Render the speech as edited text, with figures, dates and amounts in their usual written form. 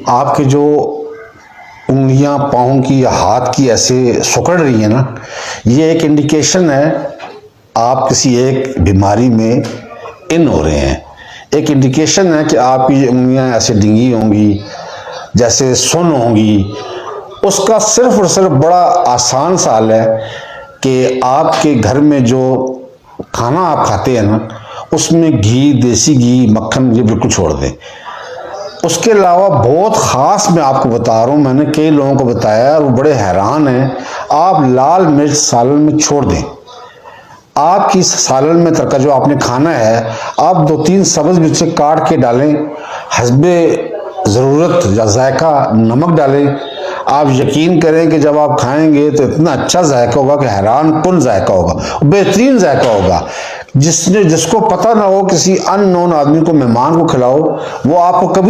आपके जो उंगलियां पाँव की या हाथ की ऐसे सिकुड़ रही है ना, ये एक इंडिकेशन है आप किसी एक बीमारी में इन हो रहे हैं। एक इंडिकेशन है कि आपकी उंगलियां ऐसे डिंगी होंगी, जैसे सुन्न होंगी। उसका सिर्फ और सिर्फ बड़ा आसान सा हल है कि आपके घर में जो खाना आप खाते हैं ना, उसमें घी, देसी घी, मक्खन ये बिल्कुल छोड़ दें। उसके अलावा बहुत ख़ास मैं आपको बता रहा हूँ, मैंने कई लोगों को बताया और वो बड़े हैरान हैं, आप लाल मिर्च सालन में छोड़ दें। आपकी सालन में तड़का जो आपने खाना है, आप 2-3 सब्ज़ मिर्चें काट के डालें, हस्बे ज़रूरत या जायका नमक डालें। आप यकीन करें कि जब आप खाएंगे तो इतना अच्छा जायका होगा कि हैरान कुन जायका होगा, बेहतरीन जायका होगा। जिसको पता ना हो, किसी अननोन आदमी को, मेहमान को खिलाओ, वो आपको कभी